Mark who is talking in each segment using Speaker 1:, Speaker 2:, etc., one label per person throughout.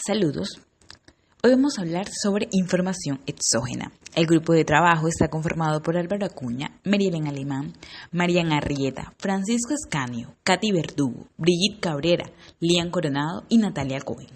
Speaker 1: Saludos. Hoy vamos a hablar sobre información exógena. El grupo de trabajo está conformado por Álvaro Acuña, Marilyn Alemán, Marian Arrieta, Francisco Escanio, Katy Verdugo, Brigitte Cabrera, Lian Coronado y Natalia Cohen.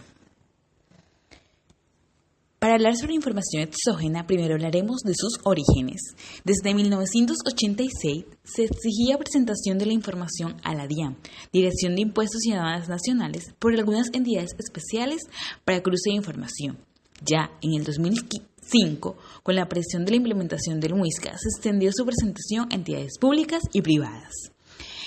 Speaker 1: Para hablar sobre información exógena, primero hablaremos de sus orígenes. Desde 1986 se exigía presentación de la información a la DIAN, Dirección de Impuestos y Aduanas Nacionales, por algunas entidades especiales para cruce de información. Ya en el 2005, con la presión de la implementación del MUISCA, se extendió su presentación a entidades públicas y privadas.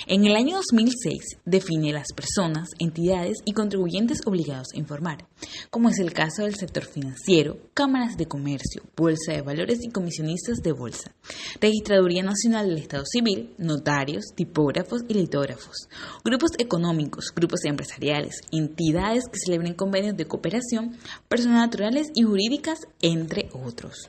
Speaker 1: En el año 2006 define las personas, entidades y contribuyentes obligados a informar, como es el caso del sector financiero, cámaras de comercio, bolsa de valores y comisionistas de bolsa, Registraduría Nacional del Estado Civil, notarios, tipógrafos y litógrafos, grupos económicos, grupos empresariales, entidades que celebren convenios de cooperación, personas naturales y jurídicas, entre otros.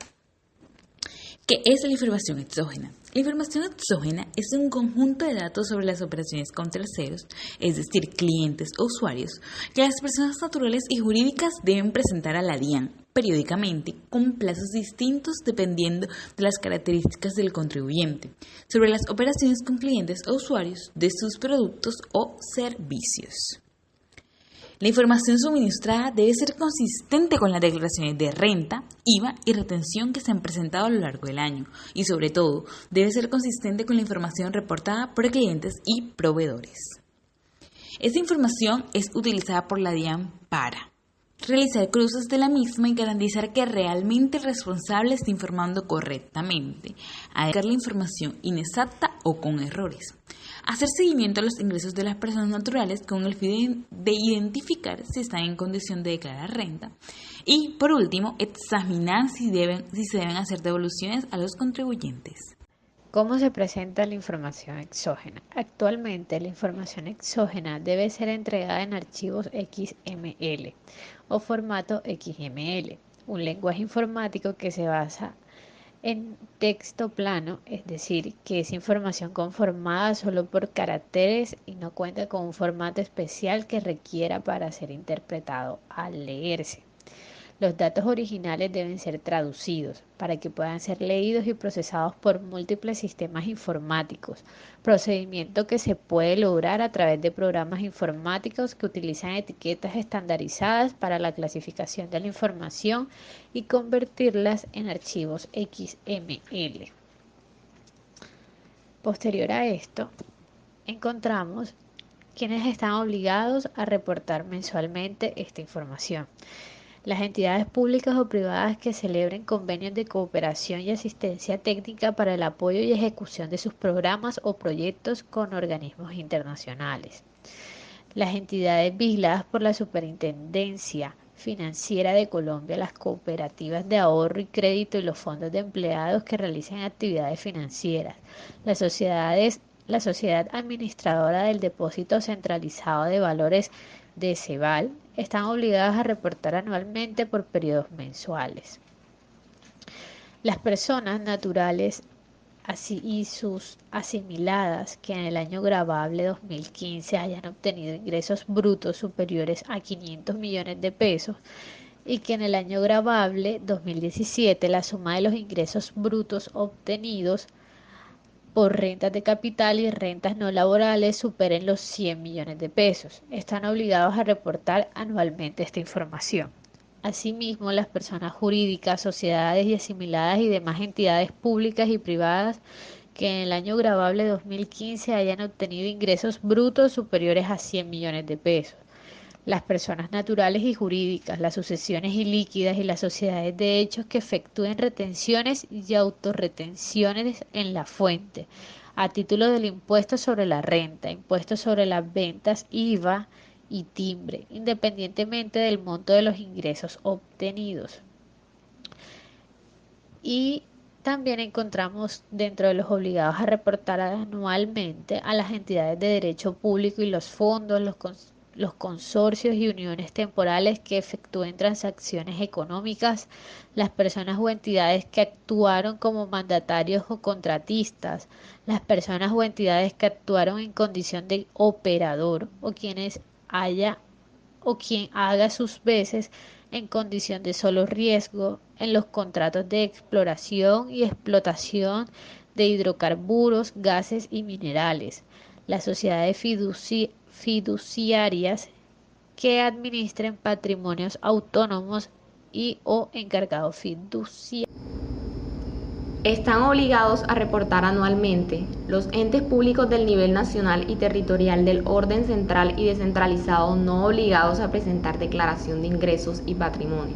Speaker 1: ¿Qué es la información exógena? La información exógena es un conjunto de datos sobre las operaciones con terceros, es decir, clientes o usuarios, que las personas naturales y jurídicas deben presentar a la DIAN periódicamente con plazos distintos dependiendo de las características del contribuyente, sobre las operaciones con clientes o usuarios de sus productos o servicios. La información suministrada debe ser consistente con las declaraciones de renta, IVA y retención que se han presentado a lo largo del año y, sobre todo, debe ser consistente con la información reportada por clientes y proveedores. Esta información es utilizada por la DIAN para realizar cruces de la misma y garantizar que realmente el responsable esté informando correctamente, agregar la información inexacta o con errores, hacer seguimiento a los ingresos de las personas naturales con el fin de identificar si están en condición de declarar renta y, por último, examinar si se deben hacer devoluciones a los contribuyentes.
Speaker 2: ¿Cómo se presenta la información exógena? Actualmente, la información exógena debe ser entregada en archivos XML o formato XML, un lenguaje informático que se basa en texto plano, es decir, que es información conformada solo por caracteres y no cuenta con un formato especial que requiera para ser interpretado al leerse. Los datos originales deben ser traducidos para que puedan ser leídos y procesados por múltiples sistemas informáticos, procedimiento que se puede lograr a través de programas informáticos que utilizan etiquetas estandarizadas para la clasificación de la información y convertirlas en archivos XML. Posterior a esto, encontramos quienes están obligados a reportar mensualmente esta información. Las entidades públicas o privadas que celebren convenios de cooperación y asistencia técnica para el apoyo y ejecución de sus programas o proyectos con organismos internacionales. Las entidades vigiladas por la Superintendencia Financiera de Colombia, las cooperativas de ahorro y crédito y los fondos de empleados que realicen actividades financieras, la sociedad administradora del depósito centralizado de valores de CEVAL, están obligadas a reportar anualmente por periodos mensuales. Las personas naturales así y sus asimiladas que en el año gravable 2015 hayan obtenido ingresos brutos superiores a 500 millones de pesos y que en el año gravable 2017 la suma de los ingresos brutos obtenidos por rentas de capital y rentas no laborales superen los 100 millones de pesos. Están obligados a reportar anualmente esta información. Asimismo, las personas jurídicas, sociedades y asimiladas y demás entidades públicas y privadas que en el año gravable 2015 hayan obtenido ingresos brutos superiores a 100 millones de pesos. Las personas naturales y jurídicas, las sucesiones ilíquidas y las sociedades de hechos que efectúen retenciones y autorretenciones en la fuente, a título del impuesto sobre la renta, impuesto sobre las ventas, IVA y timbre, independientemente del monto de los ingresos obtenidos. Y también encontramos dentro de los obligados a reportar anualmente a las entidades de derecho público y los fondos, los consorcios y uniones temporales que efectúen transacciones económicas, las personas o entidades que actuaron como mandatarios o contratistas, las personas o entidades que actuaron en condición de operador o o quien haga sus veces en condición de solo riesgo en los contratos de exploración y explotación de hidrocarburos, gases y minerales, las sociedades fiduciarias que administren patrimonios autónomos y o encargados fiduciarios.
Speaker 3: Están obligados a reportar anualmente los entes públicos del nivel nacional y territorial del orden central y descentralizado no obligados a presentar declaración de ingresos y patrimonio.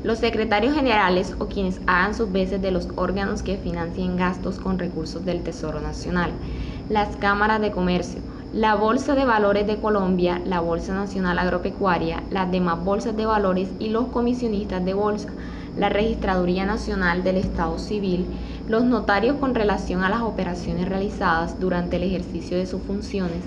Speaker 3: Los secretarios generales o quienes hagan sus veces de los órganos que financien gastos con recursos del Tesoro Nacional. Las cámaras de comercio, la Bolsa de Valores de Colombia, la Bolsa Nacional Agropecuaria, las demás bolsas de valores y los comisionistas de bolsa, la Registraduría Nacional del Estado Civil, los notarios con relación a las operaciones realizadas durante el ejercicio de sus funciones,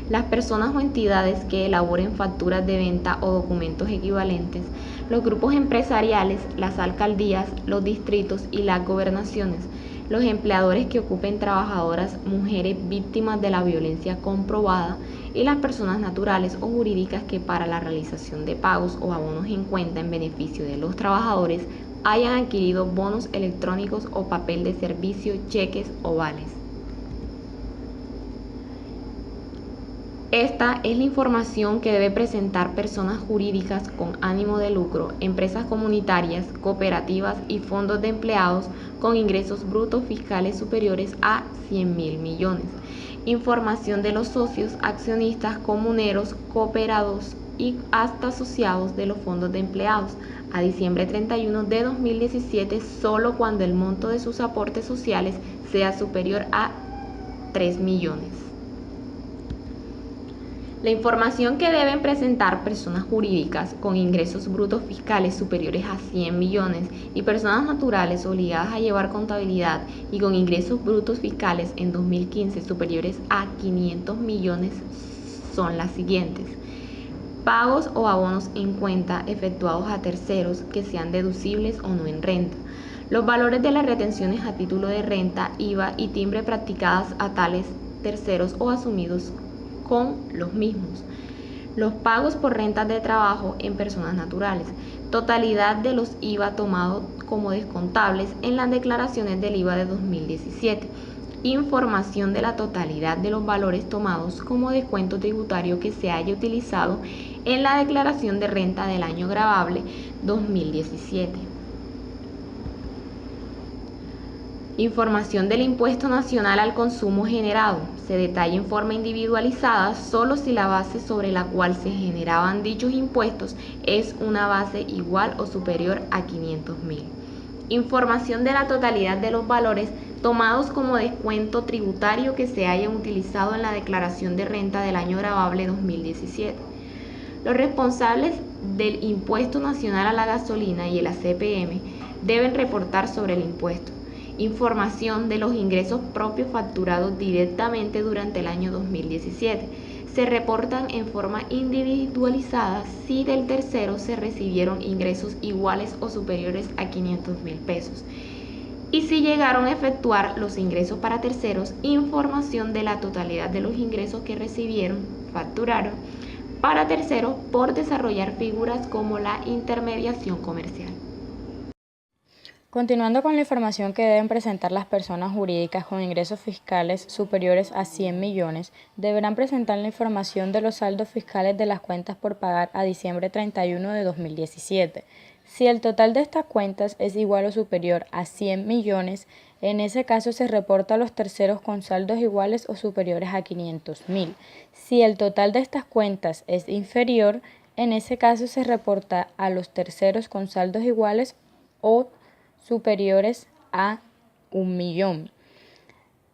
Speaker 3: las personas o entidades que elaboren facturas de venta o documentos equivalentes, los grupos empresariales, las alcaldías, los distritos y las gobernaciones, los empleadores que ocupen trabajadoras, mujeres víctimas de la violencia comprobada y las personas naturales o jurídicas que para la realización de pagos o abonos en cuenta en beneficio de los trabajadores hayan adquirido bonos electrónicos o papel de servicio, cheques o vales. Esta es la información que debe presentar personas jurídicas con ánimo de lucro, empresas comunitarias, cooperativas y fondos de empleados con ingresos brutos fiscales superiores a 100.000 millones. Información de los socios, accionistas, comuneros, cooperados y hasta asociados de los fondos de empleados a diciembre 31 de 2017 solo cuando el monto de sus aportes sociales sea superior a 3 millones. La información que deben presentar personas jurídicas con ingresos brutos fiscales superiores a 100 millones y personas naturales obligadas a llevar contabilidad y con ingresos brutos fiscales en 2015 superiores a 500 millones son las siguientes. Pagos o abonos en cuenta efectuados a terceros que sean deducibles o no en renta. Los valores de las retenciones a título de renta, IVA y timbre practicadas a tales terceros o asumidos con los mismos. Los pagos por rentas de trabajo en personas naturales. Totalidad de los IVA tomados como descontables en las declaraciones del IVA de 2017. Información de la totalidad de los valores tomados como descuento tributario que se haya utilizado en la declaración de renta del año gravable 2017. Información del impuesto nacional al consumo generado. Se detalla en forma individualizada solo si la base sobre la cual se generaban dichos impuestos es una base igual o superior a 500.000. Información de la totalidad de los valores tomados como descuento tributario que se hayan utilizado en la declaración de renta del año gravable 2017. Los responsables del impuesto nacional a la gasolina y el ACPM deben reportar sobre el impuesto. Información de los ingresos propios facturados directamente durante el año 2017. Se reportan en forma individualizada si del tercero se recibieron ingresos iguales o superiores a 500.000 pesos. Y si llegaron a efectuar los ingresos para terceros, información de la totalidad de los ingresos que recibieron, facturaron, para terceros por desarrollar figuras como la intermediación comercial.
Speaker 4: Continuando con la información que deben presentar las personas jurídicas con ingresos fiscales superiores a 100 millones, deberán presentar la información de los saldos fiscales de las cuentas por pagar a diciembre 31 de 2017. Si el total de estas cuentas es igual o superior a 100 millones, en ese caso se reporta a los terceros con saldos iguales o superiores a 500.000. Si el total de estas cuentas es inferior, en ese caso se reporta a los terceros con saldos iguales o superiores a 1 millón.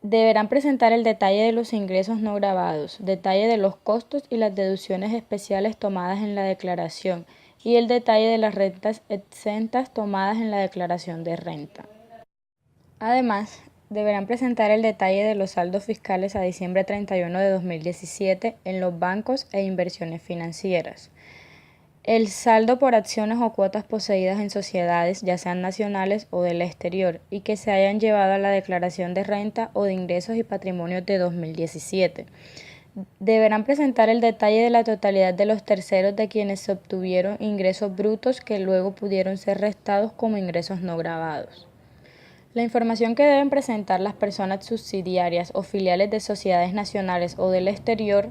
Speaker 4: Deberán presentar el detalle de los ingresos no gravados, detalle de los costos y las deducciones especiales tomadas en la declaración y el detalle de las rentas exentas tomadas en la declaración de renta. Además, deberán presentar el detalle de los saldos fiscales a diciembre 31 de 2017 en los bancos e inversiones financieras. El saldo por acciones o cuotas poseídas en sociedades, ya sean nacionales o del exterior, y que se hayan llevado a la declaración de renta o de ingresos y patrimonios de 2017. Deberán presentar el detalle de la totalidad de los terceros de quienes se obtuvieron ingresos brutos que luego pudieron ser restados como ingresos no gravados. La información que deben presentar las personas subsidiarias o filiales de sociedades nacionales o del exterior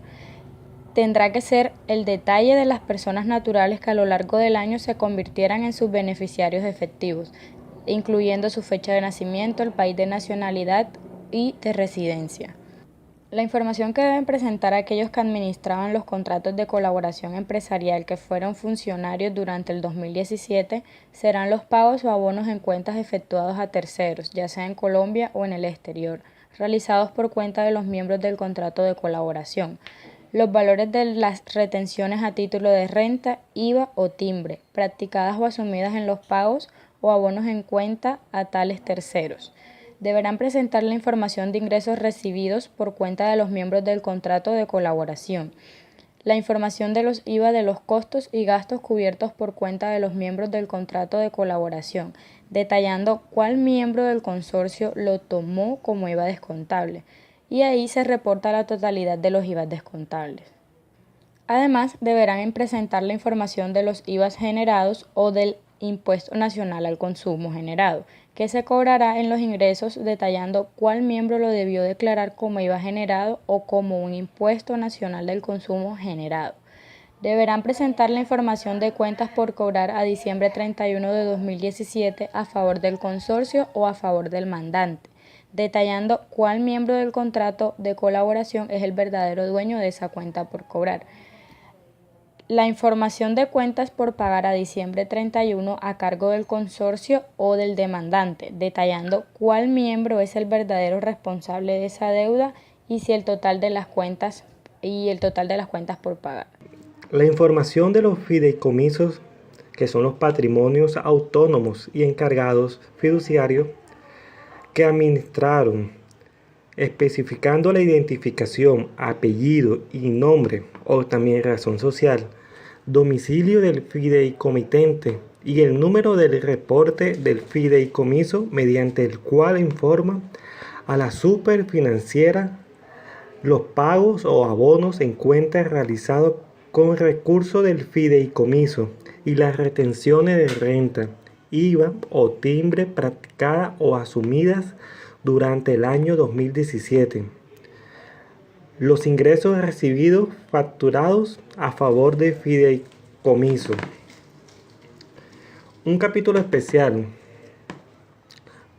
Speaker 4: tendrá que ser el detalle de las personas naturales que a lo largo del año se convirtieran en sus beneficiarios efectivos, incluyendo su fecha de nacimiento, el país de nacionalidad y de residencia. La información que deben presentar aquellos que administraban los contratos de colaboración empresarial que fueron funcionarios durante el 2017 serán los pagos o abonos en cuentas efectuados a terceros, ya sea en Colombia o en el exterior, realizados por cuenta de los miembros del contrato de colaboración. Los valores de las retenciones a título de renta, IVA o timbre, practicadas o asumidas en los pagos o abonos en cuenta a tales terceros. Deberán presentar la información de ingresos recibidos por cuenta de los miembros del contrato de colaboración, la información de los IVA de los costos y gastos cubiertos por cuenta de los miembros del contrato de colaboración, detallando cuál miembro del consorcio lo tomó como IVA descontable, y ahí se reporta la totalidad de los IVA descontables. Además, deberán presentar la información de los IVA generados o del Impuesto Nacional al Consumo generado, que se cobrará en los ingresos detallando cuál miembro lo debió declarar como IVA generado o como un Impuesto Nacional del Consumo generado. Deberán presentar la información de cuentas por cobrar a diciembre 31 de 2017 a favor del consorcio o a favor del mandante, detallando cuál miembro del contrato de colaboración es el verdadero dueño de esa cuenta por cobrar. La información de cuentas por pagar a diciembre 31 a cargo del consorcio o del demandante, detallando cuál miembro es el verdadero responsable de esa deuda y si el total de las cuentas por pagar.
Speaker 5: La información de los fideicomisos, que son los patrimonios autónomos y encargados fiduciarios que administraron, especificando la identificación, apellido y nombre o también razón social, domicilio del fideicomitente y el número del reporte del fideicomiso mediante el cual informa a la superfinanciera los pagos o abonos en cuenta realizados con recurso del fideicomiso y las retenciones de renta, IVA o timbre practicadas o asumidas durante el año 2017. Los ingresos recibidos facturados a favor de fideicomiso. Un capítulo especial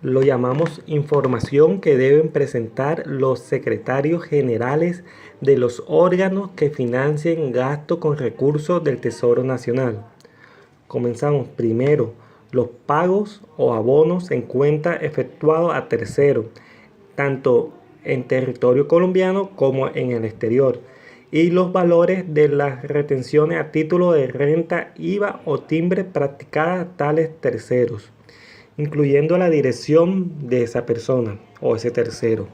Speaker 5: lo llamamos información que deben presentar los secretarios generales de los órganos que financien gasto con recursos del Tesoro Nacional. Comenzamos primero, los pagos o abonos en cuenta efectuados a terceros, tanto en territorio colombiano como en el exterior, y los valores de las retenciones a título de renta, IVA o timbre practicadas a tales terceros, incluyendo la dirección de esa persona o ese tercero.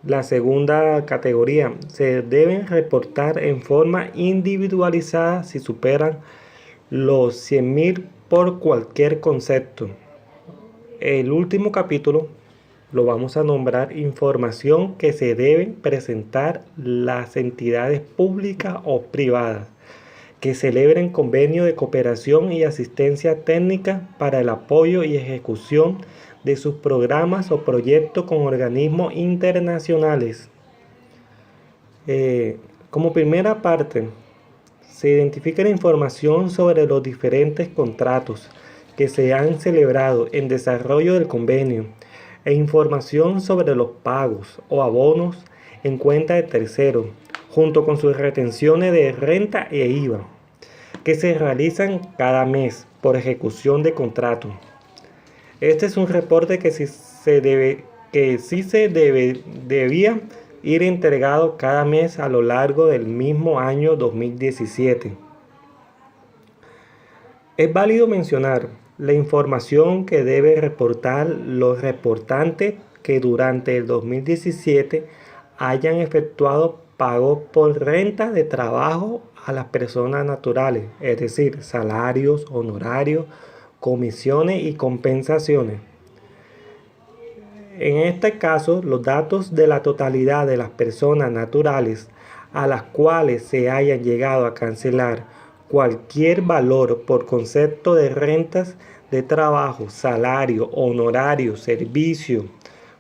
Speaker 5: La segunda categoría, se deben reportar en forma individualizada si superan los 100.000 por cualquier concepto. El último capítulo lo vamos a nombrar información que se deben presentar las entidades públicas o privadas que celebren convenio de cooperación y asistencia técnica para el apoyo y ejecución de sus programas o proyectos con organismos internacionales. Como primera parte, se identifica la información sobre los diferentes contratos que se han celebrado en desarrollo del convenio e información sobre los pagos o abonos en cuenta de terceros, junto con sus retenciones de renta e IVA, que se realizan cada mes por ejecución de contrato. Este es un reporte que debía ir entregado cada mes a lo largo del mismo año 2017. Es válido mencionar la información que debe reportar los reportantes que durante el 2017 hayan efectuado pagos por renta de trabajo a las personas naturales, es decir, salarios, honorarios, comisiones y compensaciones. En este caso, los datos de la totalidad de las personas naturales a las cuales se hayan llegado a cancelar cualquier valor por concepto de rentas de trabajo, salario, honorario, servicio,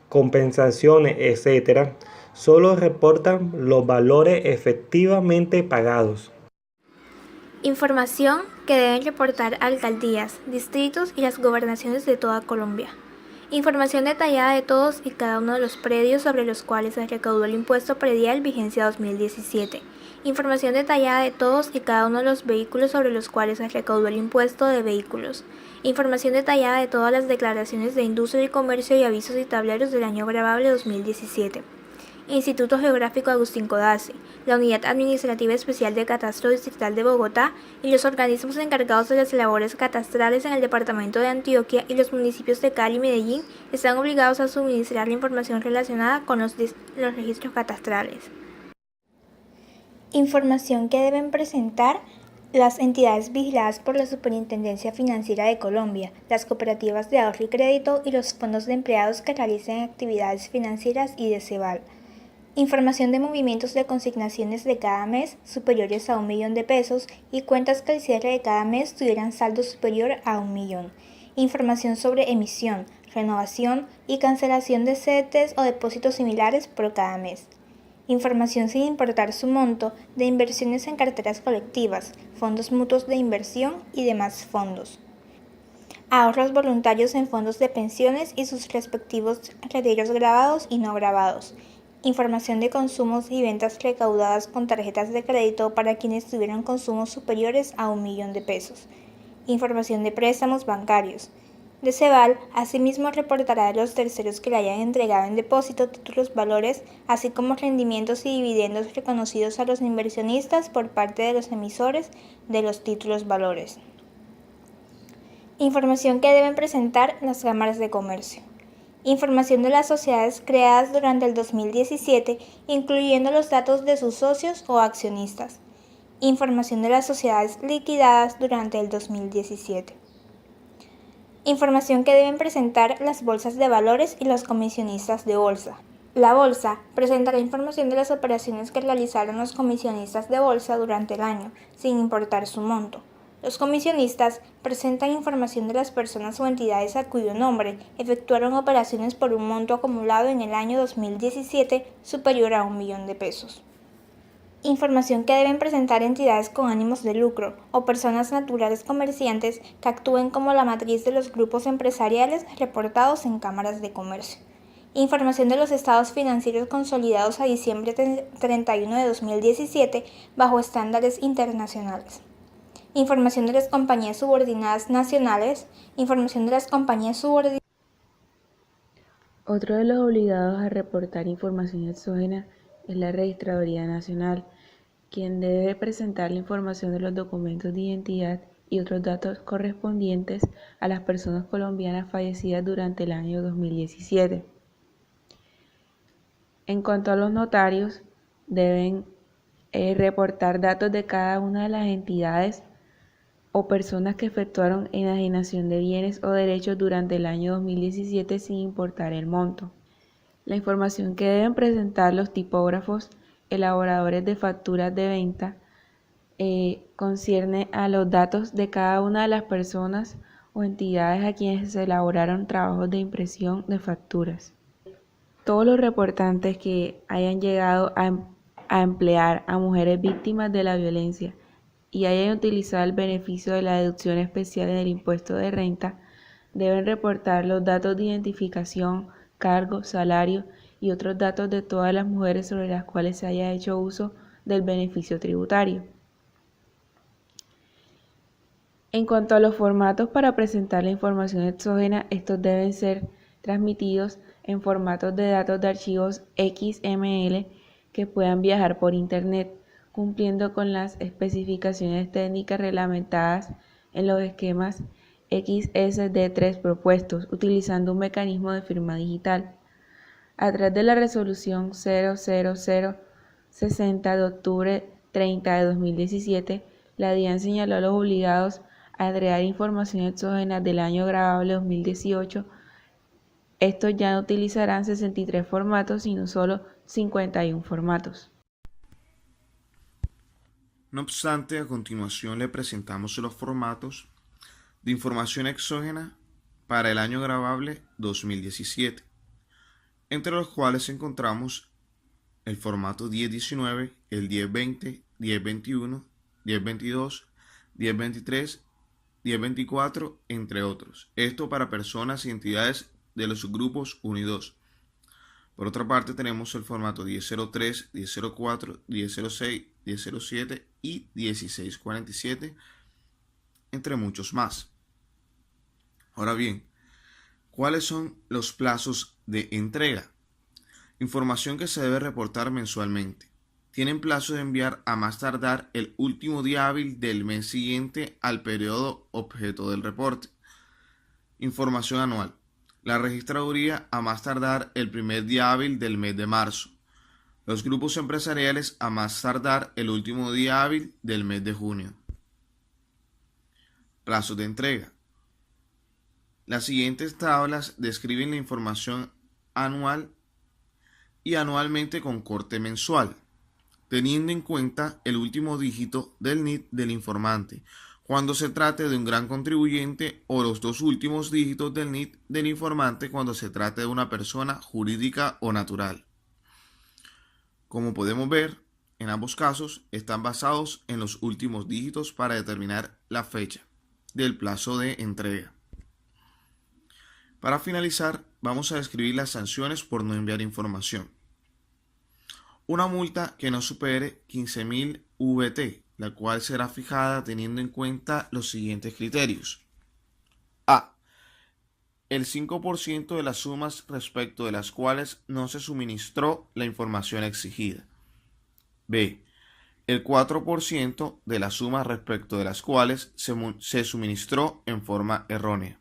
Speaker 5: compensaciones, etc., solo reportan los valores efectivamente pagados.
Speaker 6: Información que deben reportar alcaldías, distritos y las gobernaciones de toda Colombia. Información detallada de todos y cada uno de los predios sobre los cuales se recaudó el impuesto predial vigencia 2017. Información detallada de todos y cada uno de los vehículos sobre los cuales se recaudó el impuesto de vehículos. Información detallada de todas las declaraciones de industria y comercio y avisos y tableros del año grabable 2017. Instituto Geográfico Agustín Codazzi, la Unidad Administrativa Especial de Catastro Distrital de Bogotá y los organismos encargados de las labores catastrales en el departamento de Antioquia y los municipios de Cali y Medellín están obligados a suministrar la información relacionada con los registros catastrales. Información que deben presentar las entidades vigiladas por la Superintendencia Financiera de Colombia, las cooperativas de ahorro y crédito y los fondos de empleados que realicen actividades financieras y de CEVAL. Información de movimientos de consignaciones de cada mes superiores a 1 millón de pesos y cuentas que al cierre de cada mes tuvieran saldo superior a 1 millón. Información sobre emisión, renovación y cancelación de CETES o depósitos similares por cada mes. Información sin importar su monto de inversiones en carteras colectivas, fondos mutuos de inversión y demás fondos. Ahorros voluntarios en fondos de pensiones y sus respectivos retiros grabados y no grabados. Información de consumos y ventas recaudadas con tarjetas de crédito para quienes tuvieron consumos superiores a 1 millón de pesos. Información de préstamos bancarios. De CEVAL, asimismo reportará a los terceros que le hayan entregado en depósito títulos valores, así como rendimientos y dividendos reconocidos a los inversionistas por parte de los emisores de los títulos valores. Información que deben presentar las cámaras de comercio. Información de las sociedades creadas durante el 2017, incluyendo los datos de sus socios o accionistas. Información de las sociedades liquidadas durante el 2017. Información que deben presentar las bolsas de valores y los comisionistas de bolsa. La bolsa presentará información de las operaciones que realizaron los comisionistas de bolsa durante el año, sin importar su monto. Los comisionistas presentan información de las personas o entidades a cuyo nombre efectuaron operaciones por un monto acumulado en el año 2017 superior a 1 millón de pesos. Información que deben presentar entidades con ánimos de lucro o personas naturales comerciantes que actúen como la matriz de los grupos empresariales reportados en cámaras de comercio. Información de los estados financieros consolidados a diciembre 31 de 2017 bajo estándares internacionales. Información de las compañías subordinadas nacionales. Información de las compañías subordinadas.
Speaker 1: Otro de los obligados a reportar información exógena es la Registraduría Nacional, quien debe presentar la información de los documentos de identidad y otros datos correspondientes a las personas colombianas fallecidas durante el año 2017. En cuanto a los notarios, deben reportar datos de cada una de las entidades o personas que efectuaron enajenación de bienes o derechos durante el año 2017 sin importar el monto. La información que deben presentar los tipógrafos, elaboradores de facturas de venta, concierne a los datos de cada una de las personas o entidades a quienes se elaboraron trabajos de impresión de facturas. Todos los reportantes que hayan llegado a emplear a mujeres víctimas de la violencia y hayan utilizado el beneficio de la deducción especial en el impuesto de renta, deben reportar los datos de identificación, cargo, salario y otros datos de todas las mujeres sobre las cuales se haya hecho uso del beneficio tributario. En cuanto a los formatos para presentar la información exógena, estos deben ser transmitidos en formatos de datos de archivos XML que puedan viajar por Internet, cumpliendo con las especificaciones técnicas reglamentadas en los esquemas XSD3 propuestos, utilizando un mecanismo de firma digital. A través de la resolución 00060 de octubre 30 de 2017, la DIAN señaló a los obligados a entregar información exógena del año grabable 2018. Estos ya no utilizarán 63 formatos, sino solo 51 formatos.
Speaker 7: No obstante, a continuación le presentamos los formatos de información exógena para el año grabable 2017, entre los cuales encontramos el formato 1019, el 1020, 1021, 1022, 1023, 1024, entre otros. Esto para personas y entidades de los grupos 1 y 2. Por otra parte, tenemos el formato 1003, 1004, 1006, 1007 y 1647, entre muchos más. Ahora bien, ¿cuáles son los plazos de entrega? Información que se debe reportar mensualmente. Tienen plazo de enviar a más tardar el último día hábil del mes siguiente al periodo objeto del reporte. Información anual. La registraduría a más tardar el primer día hábil del mes de marzo. Los grupos empresariales a más tardar el último día hábil del mes de junio. Plazos de entrega. Las siguientes tablas describen la información anual y anualmente con corte mensual, teniendo en cuenta el último dígito del NIT del informante, cuando se trate de un gran contribuyente, o los dos últimos dígitos del NIT del informante cuando se trate de una persona jurídica o natural. Como podemos ver, en ambos casos están basados en los últimos dígitos para determinar la fecha del plazo de entrega. Para finalizar, vamos a describir las sanciones por no enviar información. Una multa que no supere 15.000 VT, la cual será fijada teniendo en cuenta los siguientes criterios. A. El 5% de las sumas respecto de las cuales no se suministró la información exigida. B. El 4% de las sumas respecto de las cuales se suministró en forma errónea.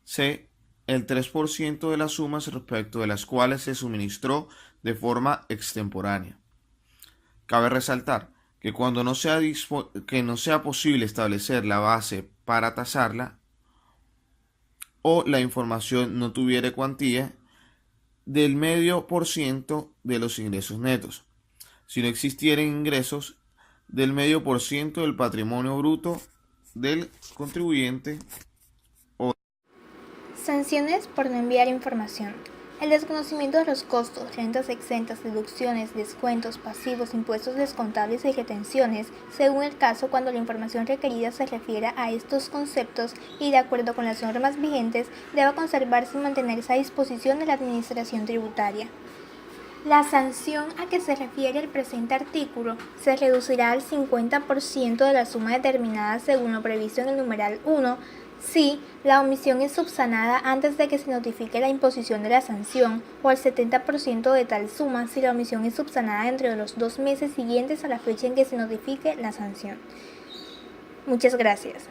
Speaker 7: C. El 3% de las sumas respecto de las cuales se suministró de forma extemporánea. Cabe resaltar que cuando no sea posible establecer la base para tasarla, o la información no tuviera cuantía del 0,5% de los ingresos netos, si no existieran ingresos del 0,5% del patrimonio bruto del contribuyente.
Speaker 6: Sanciones por no enviar información. El desconocimiento de los costos, rentas exentas, deducciones, descuentos, pasivos, impuestos descontables y retenciones, según el caso cuando la información requerida se refiera a estos conceptos y de acuerdo con las normas vigentes, debe conservarse y mantenerse a disposición de la Administración Tributaria. La sanción a que se refiere el presente artículo se reducirá al 50% de la suma determinada según lo previsto en el numeral 1, si la omisión es subsanada antes de que se notifique la imposición de la sanción, o al 70% de tal suma si la omisión es subsanada entre los 2 meses siguientes a la fecha en que se notifique la sanción. Muchas gracias.